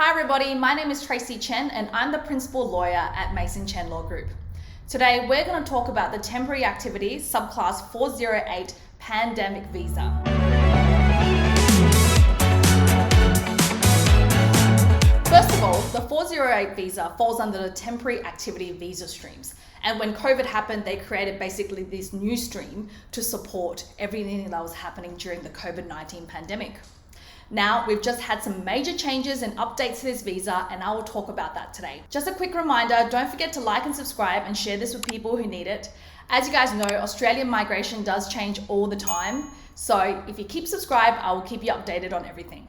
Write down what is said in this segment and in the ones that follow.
Hi everybody, my name is Traci Chen and I'm the Principal Lawyer at Mason Chen Law Group. Today we're going to talk about the Temporary Activity Subclass 408 Pandemic Visa. First of all, the 408 visa falls under the Temporary Activity Visa streams. And when COVID happened, they created basically this new stream to support everything that was happening during the COVID-19 pandemic. Now, we've just had some major changes and updates to this visa, and I will talk about that today. Just a quick reminder, don't forget to like and subscribe and share this with people who need it. As you guys know, Australian migration does change all the time. So if you keep subscribed, I will keep you updated on everything.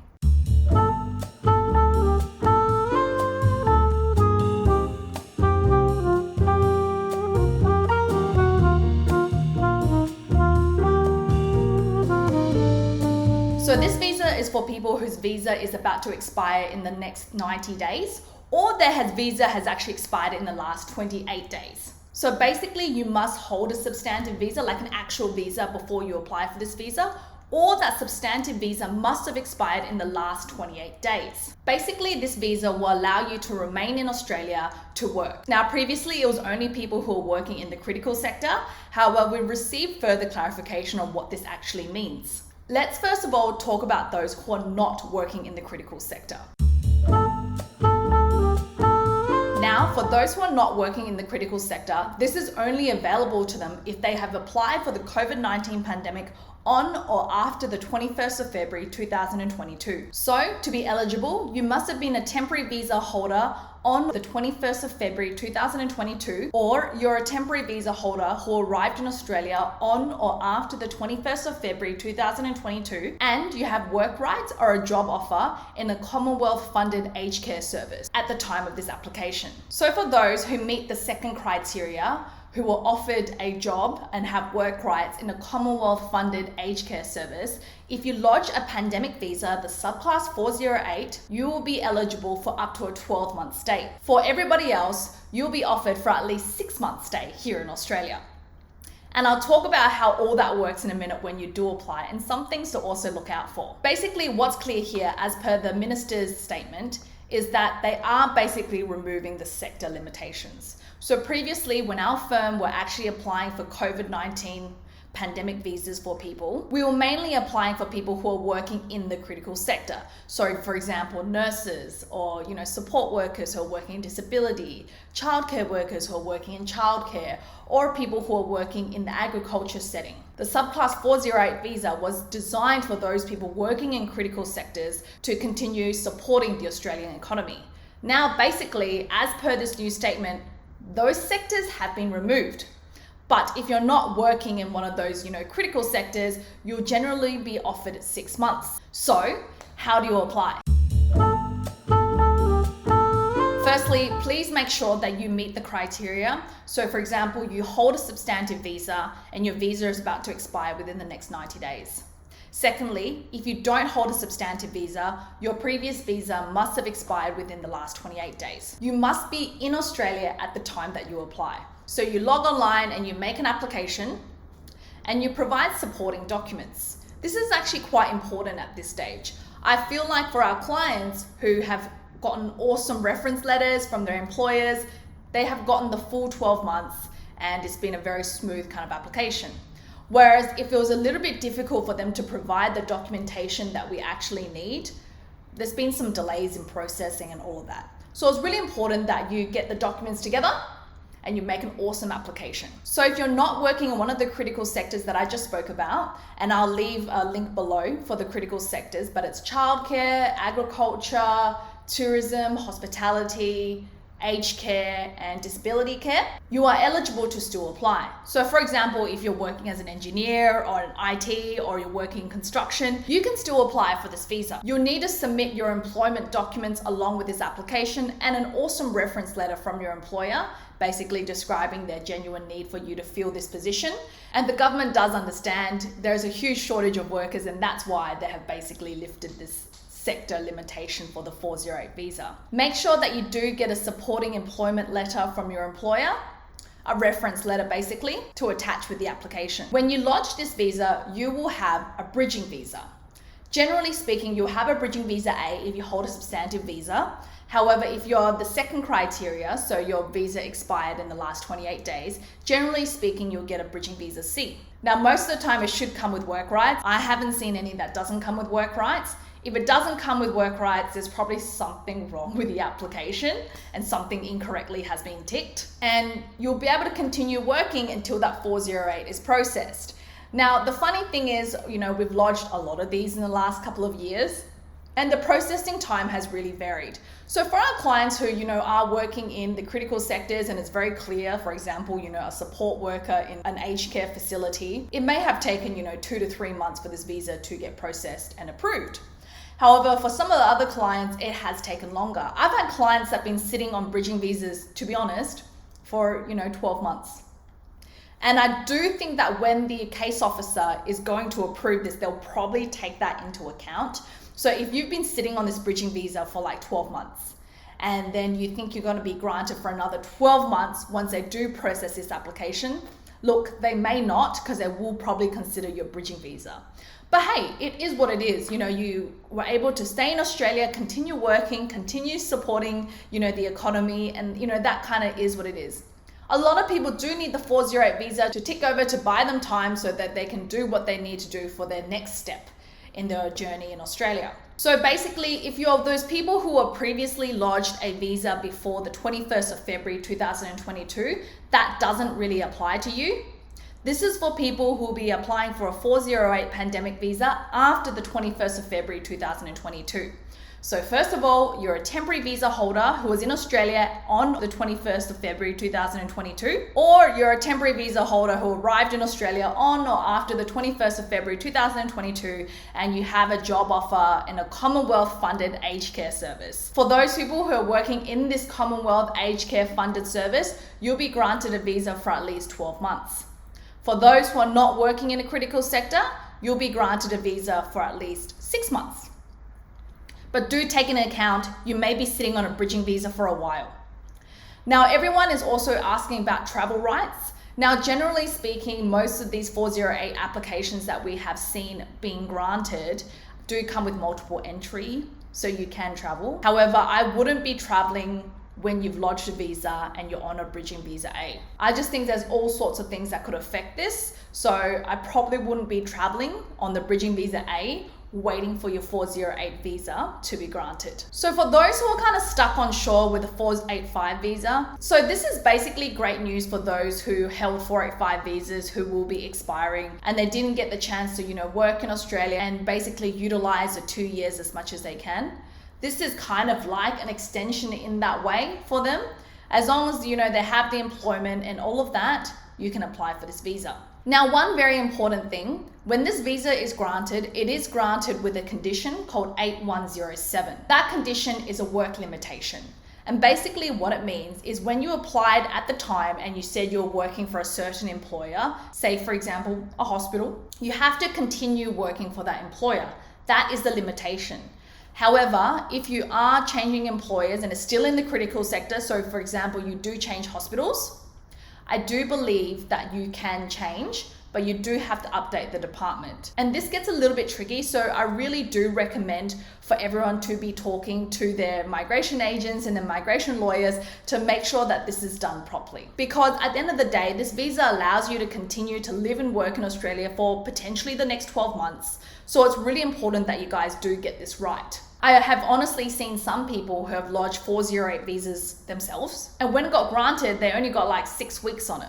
So this visa is for people whose visa is about to expire in the next 90 days, or their visa has actually expired in the last 28 days. So basically you must hold a substantive visa, like an actual visa, before you apply for this visa, or that substantive visa must have expired in the last 28 days. Basically, this visa will allow you to remain in Australia to work. Now, previously, it was only people who are working in the critical sector. However, we received further clarification on what this actually means. Let's first of all talk about those who are not working in the critical sector. Now, for those who are not working in the critical sector, this is only available to them if they have applied for the COVID-19 pandemic on or after the 21st of February 2022. So, to be eligible, you must have been a temporary visa holder on the 21st of February 2022, or you're a temporary visa holder who arrived in Australia on or after the 21st of February 2022, and you have work rights or a job offer in a Commonwealth-funded aged care service at the time of this application. So for those who meet the second criteria, who were offered a job and have work rights in a Commonwealth-funded aged care service, if you lodge a pandemic visa, the subclass 408, you will be eligible for up to a 12-month stay. For everybody else, you'll be offered for at least 6 months stay here in Australia. And I'll talk about how all that works in a minute when you do apply, and some things to also look out for. Basically, what's clear here, as per the Minister's statement, is that they are basically removing the sector limitations. So previously, when our firm were actually applying for COVID-19 pandemic visas for people, we were mainly applying for people who are working in the critical sector. So for example, nurses or support workers who are working in disability, childcare workers who are working in childcare, or people who are working in the agriculture setting. The subclass 408 visa was designed for those people working in critical sectors to continue supporting the Australian economy. Now, basically, as per this new statement, those sectors have been removed. But if you're not working in one of those, critical sectors, you'll generally be offered 6 months. So, how do you apply? Firstly, please make sure that you meet the criteria. So for example, you hold a substantive visa and your visa is about to expire within the next 90 days. Secondly, if you don't hold a substantive visa, your previous visa must have expired within the last 28 days. You must be in Australia at the time that you apply. So you log online and you make an application and you provide supporting documents. This is actually quite important at this stage. I feel like for our clients who have gotten awesome reference letters from their employers, they have gotten the full 12 months and it's been a very smooth kind of application. Whereas if it was a little bit difficult for them to provide the documentation that we actually need, there's been some delays in processing and all of that. So it's really important that you get the documents together and you make an awesome application. So if you're not working in one of the critical sectors that I just spoke about, and I'll leave a link below for the critical sectors, but it's childcare, agriculture, tourism, hospitality, aged care, and disability care, you are eligible to still apply. So for example, if you're working as an engineer or an IT or you're working in construction, you can still apply for this visa. You'll need to submit your employment documents along with this application and an awesome reference letter from your employer, basically describing their genuine need for you to fill this position. And the government does understand there's a huge shortage of workers, and that's why they have basically lifted this sector limitation for the 408 visa. Make sure that you do get a supporting employment letter from your employer, a reference letter basically, to attach with the application. When you lodge this visa, you will have a bridging visa. Generally speaking, you'll have a bridging visa A if you hold a substantive visa. However, if you're the second criteria, so your visa expired in the last 28 days, generally speaking, you'll get a bridging visa C. Now, most of the time it should come with work rights. I haven't seen any that doesn't come with work rights. If it doesn't come with work rights, there's probably something wrong with the application and something incorrectly has been ticked. And you'll be able to continue working until that 408 is processed. Now, the funny thing is, we've lodged a lot of these in the last couple of years, and the processing time has really varied. So for our clients who, are working in the critical sectors and it's very clear, for example, a support worker in an aged care facility, it may have taken, 2 to 3 months for this visa to get processed and approved. However, for some of the other clients, it has taken longer. I've had clients that have been sitting on bridging visas, to be honest, for, 12 months. And I do think that when the case officer is going to approve this, they'll probably take that into account. So if you've been sitting on this bridging visa for like 12 months, and then you think you're going to be granted for another 12 months once they do process this application, look, they may not, because they will probably consider your bridging visa. But hey, it is what it is. You were able to stay in Australia, continue working, continue supporting, the economy, and that kind of is what it is. A lot of people do need the 408 visa to tick over to buy them time so that they can do what they need to do for their next step in their journey in Australia. So basically, if you're those people who were previously lodged a visa before the 21st of February 2022, that doesn't really apply to you. This is for people who will be applying for a 408 pandemic visa after the 21st of February 2022. So first of all, you're a temporary visa holder who was in Australia on the 21st of February 2022, or you're a temporary visa holder who arrived in Australia on or after the 21st of February 2022, and you have a job offer in a Commonwealth funded aged care service. For those people who are working in this Commonwealth aged care funded service, you'll be granted a visa for at least 12 months. For those who are not working in a critical sector, you'll be granted a visa for at least 6 months. But do take into account, you may be sitting on a bridging visa for a while. Now, everyone is also asking about travel rights. Now, generally speaking, most of these 408 applications that we have seen being granted do come with multiple entry, so you can travel. However, I wouldn't be traveling when you've lodged a visa and you're on a bridging visa A. I just think there's all sorts of things that could affect this. So I probably wouldn't be traveling on the bridging visa A waiting for your 408 visa to be granted. So for those who are kind of stuck on shore with a 485 visa, so this is basically great news for those who held 485 visas who will be expiring and they didn't get the chance to, work in Australia and basically utilize the 2 years as much as they can. This is kind of like an extension in that way for them. As long as, they have the employment and all of that, you can apply for this visa. Now, one very important thing, when this visa is granted, it is granted with a condition called 8107. That condition is a work limitation. And basically what it means is when you applied at the time and you said you're working for a certain employer, say for example, a hospital, you have to continue working for that employer. That is the limitation. However, if you are changing employers and it's still in the critical sector, so for example, you do change hospitals, I do believe that you can change, but you do have to update the department. And this gets a little bit tricky, so I really do recommend for everyone to be talking to their migration agents and their migration lawyers to make sure that this is done properly. Because at the end of the day, this visa allows you to continue to live and work in Australia for potentially the next 12 months. So it's really important that you guys do get this right. I have honestly seen some people who have lodged 408 visas themselves, and when it got granted, they only got like 6 weeks on it.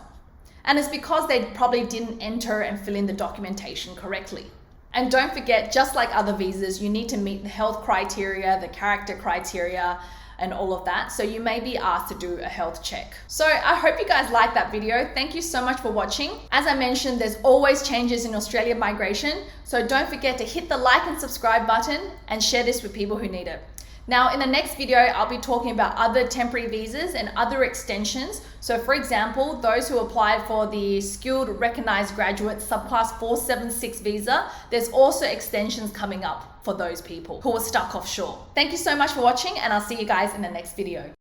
And it's because they probably didn't enter and fill in the documentation correctly. And don't forget, just like other visas, you need to meet the health criteria, the character criteria, and all of that. So you may be asked to do a health check. So I hope you guys liked that video. Thank you so much for watching. As I mentioned, there's always changes in Australian migration. So don't forget to hit the like and subscribe button and share this with people who need it. Now, in the next video, I'll be talking about other temporary visas and other extensions. So for example, those who applied for the Skilled Recognised Graduate Subclass 476 visa, there's also extensions coming up for those people who are stuck offshore. Thank you so much for watching, and I'll see you guys in the next video.